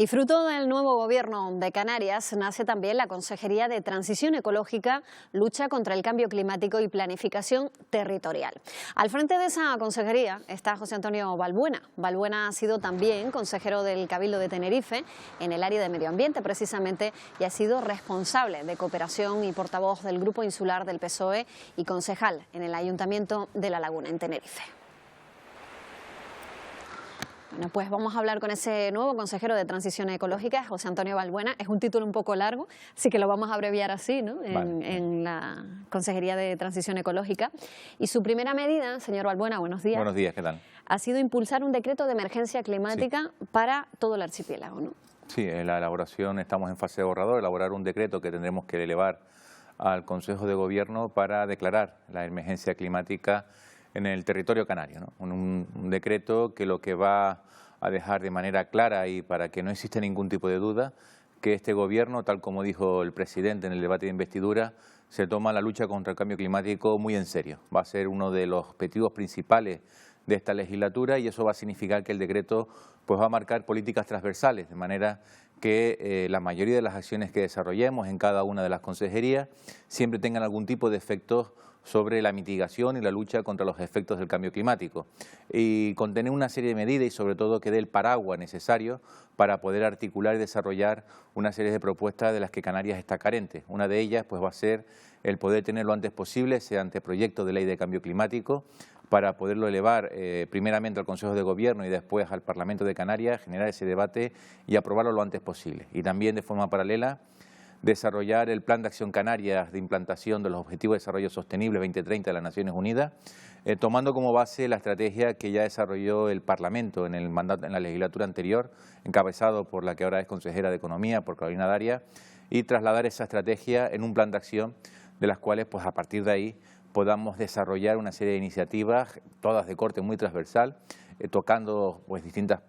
Y fruto del nuevo gobierno de Canarias nace también la Consejería de Transición Ecológica, Lucha contra el Cambio Climático y Planificación Territorial. Al frente de esa consejería está José Antonio Balbuena. Balbuena ha sido también consejero del Cabildo de Tenerife en el área de medio ambiente precisamente y ha sido responsable de cooperación y portavoz del Grupo Insular del PSOE y concejal en el Ayuntamiento de La Laguna en Tenerife. Bueno, pues vamos a hablar con ese nuevo consejero de Transición Ecológica, José Antonio Balbuena. Es un título un poco largo, así que lo vamos a abreviar así, ¿no? En la Consejería de Transición Ecológica. Y su primera medida, señor Balbuena, buenos días. Buenos días, ¿qué tal? Ha sido impulsar un decreto de emergencia climática para todo el archipiélago, ¿no? Sí, en la elaboración estamos en fase de borrador, elaborar un decreto que tendremos que elevar al Consejo de Gobierno para declarar la emergencia climática en el territorio canario, ¿no? Un decreto que lo que va a dejar de manera clara y para que no exista ningún tipo de duda que este Gobierno, tal como dijo el presidente en el debate de investidura, se toma la lucha contra el cambio climático muy en serio. Va a ser uno de los objetivos principales de esta legislatura y eso va a significar que el decreto pues va a marcar políticas transversales, de manera que la mayoría de las acciones que desarrollemos en cada una de las consejerías siempre tengan algún tipo de efectos sobre la mitigación y la lucha contra los efectos del cambio climático y contener una serie de medidas y sobre todo que dé el paraguas necesario para poder articular y desarrollar una serie de propuestas de las que Canarias está carente. Una de ellas pues va a ser el poder tener lo antes posible ese anteproyecto de ley de cambio climático para poderlo elevar primeramente al Consejo de Gobierno y después al Parlamento de Canarias, generar ese debate y aprobarlo lo antes posible. Y también de forma paralela desarrollar el Plan de Acción Canarias de implantación de los Objetivos de Desarrollo Sostenible 2030 de las Naciones Unidas, tomando como base la estrategia que ya desarrolló el Parlamento en la legislatura anterior, encabezado por la que ahora es consejera de Economía, por Carolina Darias, y trasladar esa estrategia en un plan de acción de las cuales pues a partir de ahí podamos desarrollar una serie de iniciativas, todas de corte muy transversal, tocando pues distintas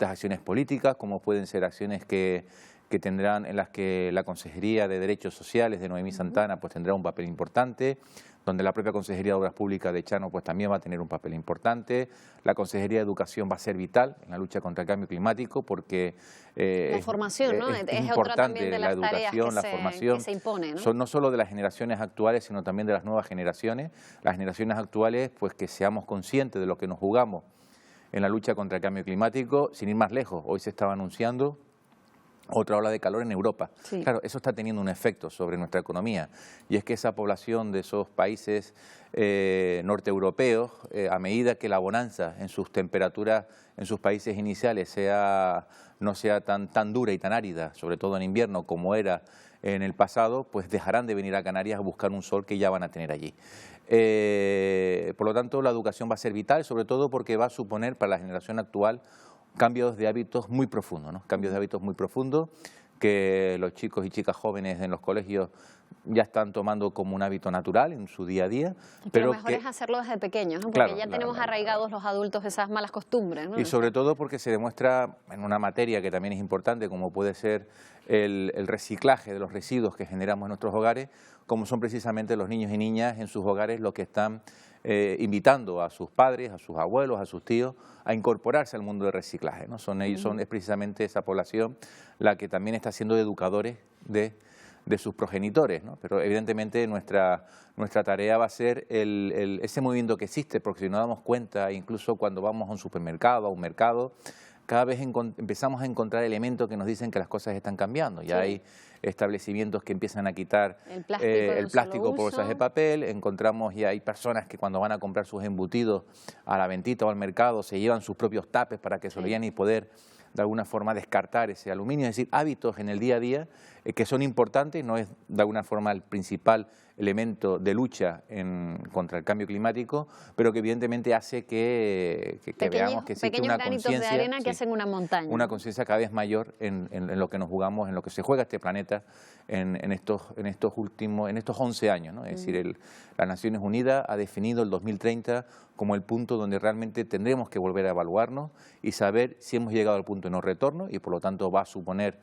acciones políticas, como pueden ser acciones que tendrán, en las que la Consejería de Derechos Sociales de Noemí Santana pues tendrá un papel importante, donde la propia Consejería de Obras Públicas de Chano pues también va a tener un papel importante. La Consejería de Educación va a ser vital en la lucha contra el cambio climático porque la formación, ¿no? es Es importante otra también de las la educación, la formación, que se impone, ¿no? Son no solo de las generaciones actuales, sino también de las nuevas generaciones. Las generaciones actuales, pues que seamos conscientes de lo que nos jugamos en la lucha contra el cambio climático, sin ir más lejos. Hoy se estaba anunciando otra ola de calor en Europa. Sí. Claro, eso está teniendo un efecto sobre nuestra economía y es que esa población de esos países norteeuropeos, a medida que la bonanza en sus temperaturas, en sus países iniciales no sea tan dura y tan árida, sobre todo en invierno como era en el pasado, pues dejarán de venir a Canarias a buscar un sol que ya van a tener allí. Por lo tanto, la educación va a ser vital, sobre todo porque va a suponer para la generación actual cambios de hábitos muy profundos, ¿no? Cambios de hábitos muy profundos que los chicos y chicas jóvenes en los colegios ya están tomando como un hábito natural en su día a día. Pero lo mejor es hacerlo desde pequeños, ¿no? Porque claro, ya tenemos arraigados los adultos esas malas costumbres, ¿no? Y sobre todo porque se demuestra en una materia que también es importante, como puede ser el reciclaje de los residuos que generamos en nuestros hogares, como son precisamente los niños y niñas en sus hogares los que están invitando a sus padres, a sus abuelos, a sus tíos, a incorporarse al mundo del reciclaje, ¿no? Es precisamente esa población la que también está siendo educadores de sus progenitores, ¿no? Pero evidentemente nuestra tarea va a ser ese movimiento que existe, porque si nos damos cuenta, incluso cuando vamos a un supermercado, a un mercado, cada vez empezamos a encontrar elementos que nos dicen que las cosas están cambiando. Ya hay establecimientos que empiezan a quitar el plástico por bolsas de papel, encontramos y hay personas que cuando van a comprar sus embutidos a la ventita o al mercado se llevan sus propios tapes para que se lo lleven y poder de alguna forma descartar ese aluminio, es decir, hábitos en el día a día que son importantes, no es de alguna forma el principal elemento de lucha contra el cambio climático, pero que evidentemente hace que veamos que existe una conciencia, granitos de arena que hacen una montaña. Una conciencia cada vez mayor en lo que nos jugamos, en lo que se juega este planeta en estos 11 años, ¿no? Es decir, las Naciones Unidas ha definido el 2030 como el punto donde realmente tendremos que volver a evaluarnos y saber si hemos llegado al punto de no retorno y por lo tanto va a suponer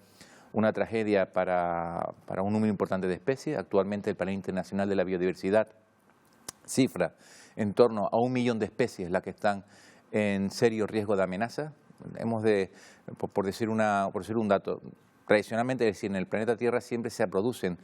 una tragedia para un número importante de especies. Actualmente el Panel Internacional de la Biodiversidad cifra en torno a 1 millón de especies las que están en serio riesgo de amenaza por decir un dato, tradicionalmente, es decir, en el planeta Tierra siempre se producen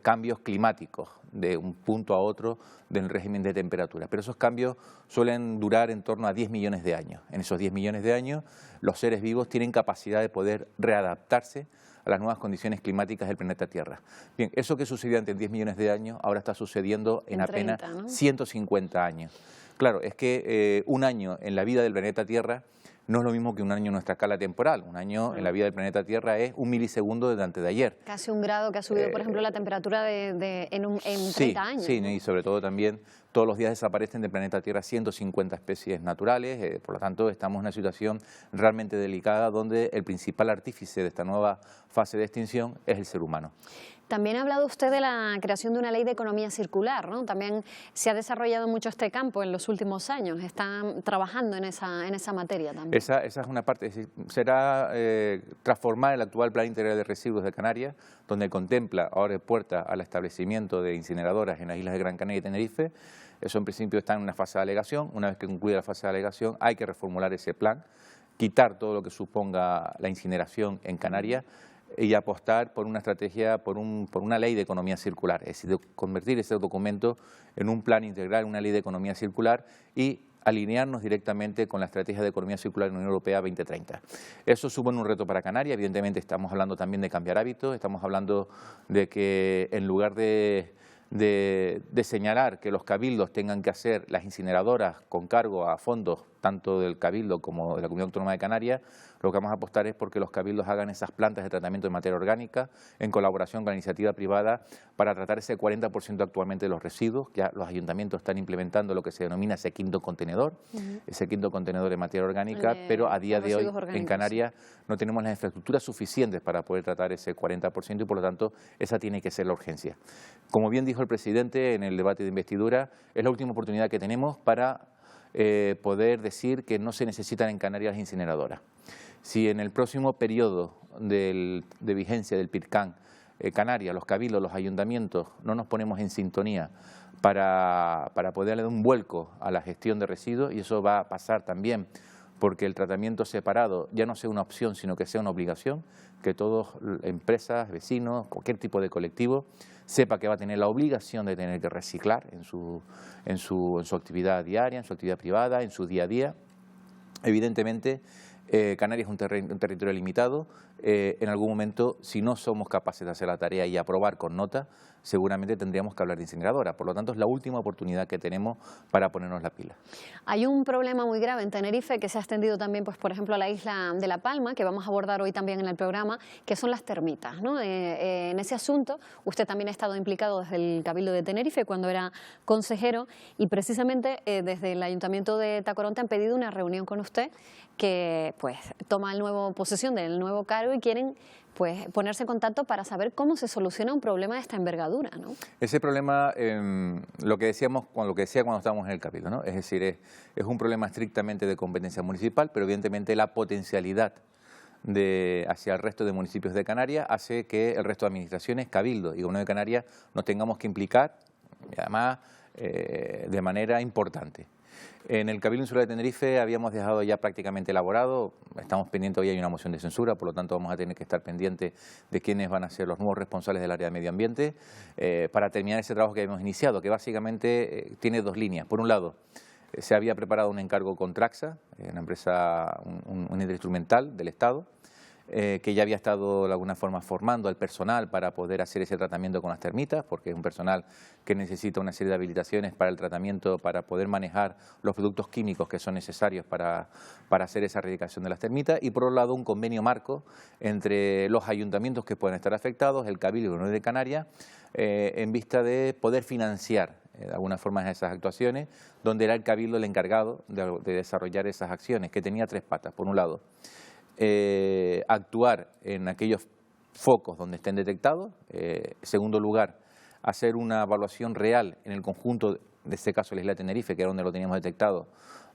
cambios climáticos de un punto a otro del régimen de temperatura, pero esos cambios suelen durar en torno a 10 millones de años. En esos 10 millones de años los seres vivos tienen capacidad de poder readaptarse a las nuevas condiciones climáticas del planeta Tierra. Bien, eso que sucedió antes de 10 millones de años ahora está sucediendo en apenas 30, ¿no? 150 años. Claro, es que un año en la vida del planeta Tierra no es lo mismo que un año en nuestra escala temporal. Un año en la vida del planeta Tierra es un milisegundo de antes de ayer. Casi un grado que ha subido, por ejemplo, la temperatura en 30 años. Sí, ¿no? Y sobre todo también todos los días desaparecen del planeta Tierra 150 especies naturales. Por lo tanto, estamos en una situación realmente delicada donde el principal artífice de esta nueva fase de extinción es el ser humano. También ha hablado usted de la creación de una ley de economía circular, ¿no? También se ha desarrollado mucho este campo en los últimos años. Están trabajando en esa materia también. Esa es una parte. Será transformar el actual Plan Integral de Residuos de Canarias, donde contempla, abre puerta al establecimiento de incineradoras en las islas de Gran Canaria y Tenerife. Eso en principio está en una fase de alegación. Una vez que concluya la fase de alegación hay que reformular ese plan, quitar todo lo que suponga la incineración en Canarias y apostar por una estrategia, por una ley de economía circular, es decir, de convertir ese documento en un plan integral, una ley de economía circular y alinearnos directamente con la estrategia de economía circular de la Unión Europea 2030. Eso supone un reto para Canarias. Evidentemente estamos hablando también de cambiar hábitos, estamos hablando de que en lugar de señalar que los cabildos tengan que hacer las incineradoras con cargo a fondos tanto del Cabildo como de la Comunidad Autónoma de Canarias, lo que vamos a apostar es porque los cabildos hagan esas plantas de tratamiento de materia orgánica en colaboración con la iniciativa privada para tratar ese 40% actualmente de los residuos. Ya los ayuntamientos están implementando lo que se denomina ese quinto contenedor, ese quinto contenedor de materia orgánica, pero a día de hoy en Canarias no tenemos las infraestructuras suficientes para poder tratar ese 40% y por lo tanto esa tiene que ser la urgencia. Como bien dijo el presidente en el debate de investidura, es la última oportunidad que tenemos para poder decir que no se necesitan en Canarias las incineradoras. Si en el próximo periodo de vigencia del PIRCAN, Canarias, los cabildos, los ayuntamientos, no nos ponemos en sintonía para poder dar un vuelco a la gestión de residuos, y eso va a pasar también porque el tratamiento separado ya no sea una opción, sino que sea una obligación, que todas empresas, vecinos, cualquier tipo de colectivo, sepa que va a tener la obligación de tener que reciclar en su actividad diaria, en su actividad privada, en su día a día. Evidentemente, Canarias es un territorio limitado. En algún momento, si no somos capaces de hacer la tarea y aprobar con nota, seguramente tendríamos que hablar de incineradora. Por lo tanto, es la última oportunidad que tenemos para ponernos la pila. Hay un problema muy grave en Tenerife que se ha extendido también, pues, por ejemplo, a la isla de La Palma, que vamos a abordar hoy también en el programa, que son las termitas, ¿no? En ese asunto, usted también ha estado implicado desde el Cabildo de Tenerife cuando era consejero y precisamente desde el Ayuntamiento de Tacoronte han pedido una reunión con usted que pues toma posesión del nuevo cargo y quieren pues ponerse en contacto para saber cómo se soluciona un problema de esta envergadura, ¿no? Ese problema, lo que decía cuando estábamos en el Cabildo, ¿no? Es decir, es un problema estrictamente de competencia municipal, pero evidentemente la potencialidad hacia el resto de municipios de Canarias hace que el resto de administraciones, Cabildo y Gobierno de Canarias, nos tengamos que implicar, y además de manera importante. En el Cabildo Insular de Tenerife habíamos dejado ya prácticamente elaborado, estamos pendientes, hoy hay una moción de censura, por lo tanto vamos a tener que estar pendientes de quiénes van a ser los nuevos responsables del área de medio ambiente para terminar ese trabajo que habíamos iniciado, que básicamente tiene dos líneas. Por un lado, se había preparado un encargo con Traxa, una empresa, un ente instrumental del Estado, que ya había estado de alguna forma formando al personal para poder hacer ese tratamiento con las termitas, porque es un personal que necesita una serie de habilitaciones para el tratamiento, para poder manejar los productos químicos que son necesarios para hacer esa erradicación de las termitas, y por otro lado un convenio marco entre los ayuntamientos que pueden estar afectados, el Cabildo y el Gobierno de Canarias, en vista de poder financiar de alguna forma esas actuaciones, donde era el Cabildo el encargado de desarrollar esas acciones, que tenía tres patas. Por un lado, actuar en aquellos focos donde estén detectados. En segundo lugar, hacer una evaluación real en el conjunto, de este caso la isla de Tenerife, que era donde lo teníamos detectado,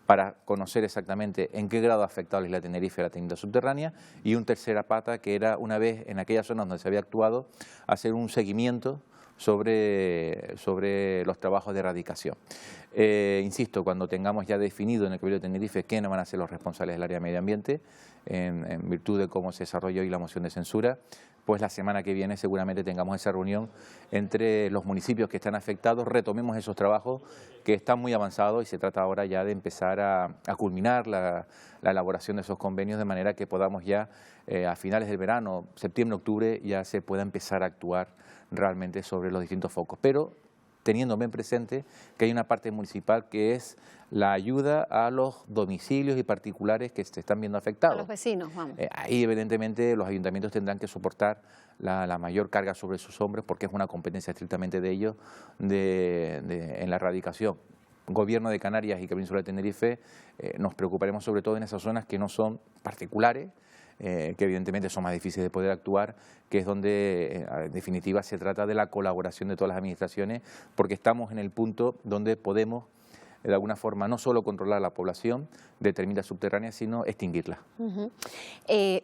para conocer exactamente en qué grado ha afectado la isla de Tenerife a la técnica subterránea. Y una tercera pata, que era, una vez en aquellas zonas donde se había actuado, hacer un seguimiento sobre los trabajos de erradicación. Insisto, cuando tengamos ya definido en el Cabildo de Tenerife quiénes van a ser los responsables del área de medio ambiente, en virtud de cómo se desarrolla hoy la moción de censura, pues la semana que viene seguramente tengamos esa reunión entre los municipios que están afectados, retomemos esos trabajos que están muy avanzados y se trata ahora ya de empezar a culminar la elaboración de esos convenios de manera que podamos ya a finales del verano, septiembre, octubre, ya se pueda empezar a actuar realmente sobre los distintos focos. Pero teniendo bien presente que hay una parte municipal que es la ayuda a los domicilios y particulares que se están viendo afectados. A los vecinos, vamos. Ahí evidentemente los ayuntamientos tendrán que soportar la mayor carga sobre sus hombros porque es una competencia estrictamente de ellos en la erradicación. Gobierno de Canarias y Península de Tenerife nos preocuparemos sobre todo en esas zonas que no son particulares, que evidentemente son más difíciles de poder actuar, que es donde en definitiva se trata de la colaboración de todas las administraciones, porque estamos en el punto donde podemos de alguna forma no solo controlar la población de termitas subterráneas, sino extinguirla.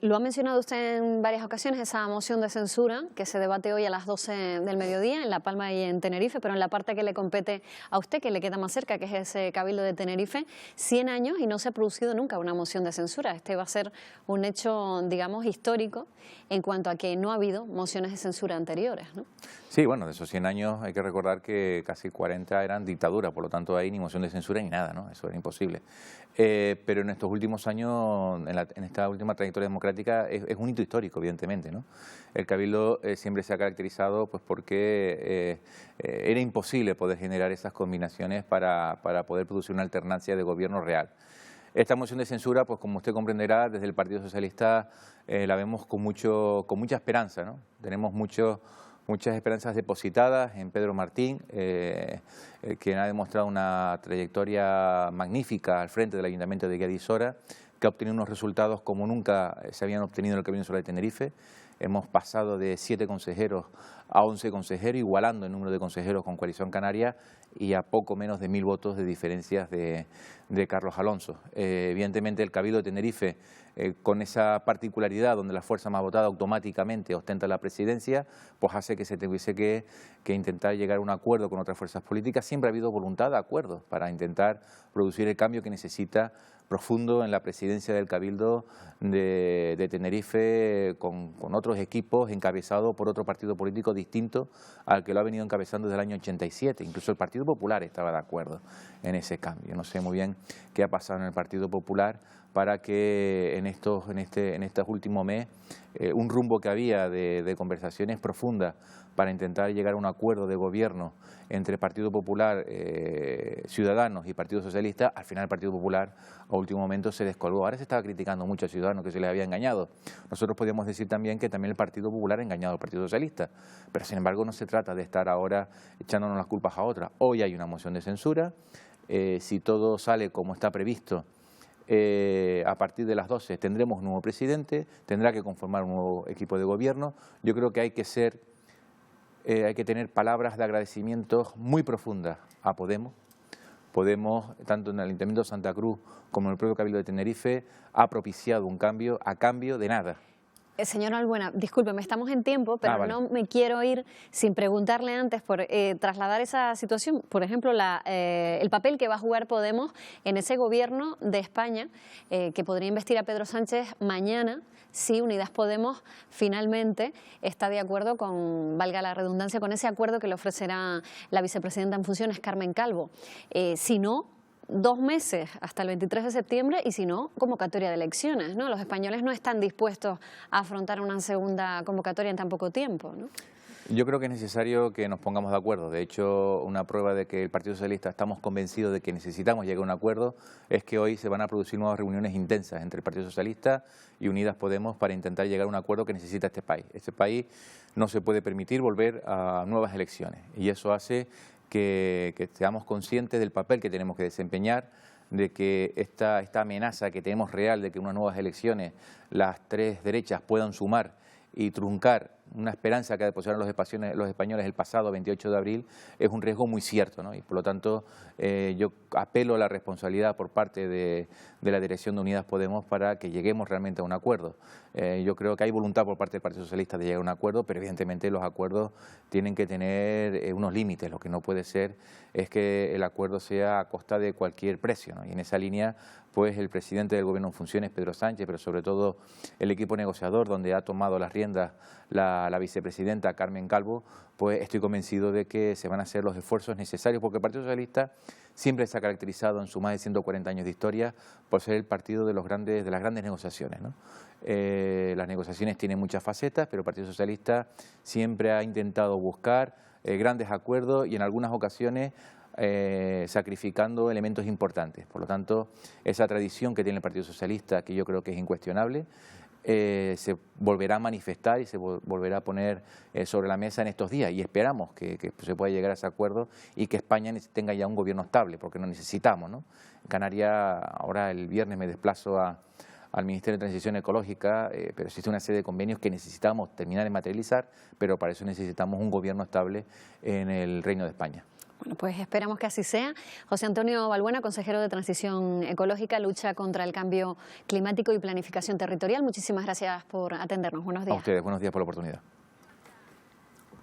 Lo ha mencionado usted en varias ocasiones, esa moción de censura que se debate hoy a las 12 del mediodía en La Palma y en Tenerife, pero en la parte que le compete a usted, que le queda más cerca, que es ese Cabildo de Tenerife, 100 años y no se ha producido nunca una moción de censura. Este va a ser un hecho, digamos, histórico en cuanto a que no ha habido mociones de censura anteriores, ¿no? Sí, bueno, de esos 100 años hay que recordar que casi 40 eran dictadura, por lo tanto ahí ni moción de censura ni nada, ¿no? Eso era imposible. Pero en estos últimos años, en esta última trayectoria democrática, es un hito histórico, evidentemente, ¿no? El Cabildo siempre se ha caracterizado pues porque era imposible poder generar esas combinaciones para poder producir una alternancia de gobierno real. Esta moción de censura, pues como usted comprenderá, desde el Partido Socialista la vemos con mucha esperanza, ¿no? Tenemos muchas esperanzas depositadas en Pedro Martín, quien ha demostrado una trayectoria magnífica al frente del Ayuntamiento de Guía de Isora, que ha obtenido unos resultados como nunca se habían obtenido en el Cabildo Insular de Tenerife. Hemos pasado de 7 consejeros a 11 consejeros, igualando el número de consejeros con Coalición Canaria y a poco menos de 1000 votos de diferencias de Carlos Alonso. Evidentemente el Cabildo de Tenerife, con esa particularidad donde la fuerza más votada automáticamente ostenta la presidencia, pues hace que se tuviese que intentar llegar a un acuerdo con otras fuerzas políticas. Siempre ha habido voluntad de acuerdo para intentar producir el cambio que necesita profundo en la presidencia del Cabildo de Tenerife con otros equipos encabezados por otro partido político distinto al que lo ha venido encabezando desde el año 87. Incluso el Partido Popular estaba de acuerdo en ese cambio. No sé muy bien qué ha pasado en el Partido Popular para que en estos últimos meses un rumbo que había de conversaciones profundas para intentar llegar a un acuerdo de gobierno entre Partido Popular, Ciudadanos y Partido Socialista, al final el Partido Popular a último momento se descolgó. Ahora se estaba criticando mucho a Ciudadanos que se les había engañado. Nosotros podríamos decir también que también el Partido Popular ha engañado al Partido Socialista, pero sin embargo no se trata de estar ahora echándonos las culpas a otras. Hoy hay una moción de censura, si todo sale como está previsto, a partir de las 12 tendremos un nuevo presidente, tendrá que conformar un nuevo equipo de gobierno. Yo creo que hay que tener palabras de agradecimiento muy profundas a Podemos. Podemos, tanto en el Ayuntamiento de Santa Cruz como en el propio Cabildo de Tenerife, ha propiciado un cambio a cambio de nada. Señor Albuena, discúlpeme, estamos en tiempo, pero vale. no me quiero ir sin preguntarle antes por trasladar esa situación, por ejemplo, el papel que va a jugar Podemos en ese gobierno de España, que podría investir a Pedro Sánchez mañana, si Unidas Podemos finalmente está de acuerdo con, valga la redundancia, con ese acuerdo que le ofrecerá la vicepresidenta en funciones, Carmen Calvo. Si no, 2 meses hasta el 23 de septiembre y si no, convocatoria de elecciones, ¿no? Los españoles no están dispuestos a afrontar una segunda convocatoria en tan poco tiempo, ¿no? Yo creo que es necesario que nos pongamos de acuerdo. De hecho, una prueba de que el Partido Socialista estamos convencidos de que necesitamos llegar a un acuerdo es que hoy se van a producir nuevas reuniones intensas entre el Partido Socialista y Unidas Podemos para intentar llegar a un acuerdo que necesita este país. Este país no se puede permitir volver a nuevas elecciones y eso hace que seamos conscientes del papel que tenemos que desempeñar, de que esta amenaza que tenemos real de que en unas nuevas elecciones las 3 derechas puedan sumar y truncar una esperanza que depositaron los españoles el pasado 28 de abril es un riesgo muy cierto, ¿no? Y por lo tanto yo apelo a la responsabilidad por parte de la dirección de Unidas Podemos para que lleguemos realmente a un acuerdo. Yo creo que hay voluntad por parte del Partido Socialista de llegar a un acuerdo, pero evidentemente los acuerdos tienen que tener unos límites. Lo que no puede ser es que el acuerdo sea a costa de cualquier precio, ¿no? Y en esa línea, pues el presidente del Gobierno en funciones, Pedro Sánchez, pero sobre todo el equipo negociador, donde ha tomado las riendas la vicepresidenta Carmen Calvo, pues estoy convencido de que se van a hacer los esfuerzos necesarios, porque el Partido Socialista siempre se ha caracterizado en sus más de 140 años de historia por ser el partido de las grandes negociaciones, ¿no? Las negociaciones tienen muchas facetas, pero el Partido Socialista siempre ha intentado buscar grandes acuerdos y en algunas ocasiones sacrificando elementos importantes. Por lo tanto, esa tradición que tiene el Partido Socialista, que yo creo que es incuestionable, se volverá a manifestar y se volverá a poner sobre la mesa en estos días y esperamos que se pueda llegar a ese acuerdo y que España tenga ya un gobierno estable, porque lo necesitamos, ¿no? En Canarias, ahora el viernes me desplazo al Ministerio de Transición Ecológica, pero existe una serie de convenios que necesitamos terminar de materializar, pero para eso necesitamos un gobierno estable en el Reino de España. Bueno, pues esperamos que así sea. José Antonio Balbuena, consejero de Transición Ecológica, Lucha contra el Cambio Climático y Planificación Territorial. Muchísimas gracias por atendernos. Buenos días. A ustedes, buenos días por la oportunidad.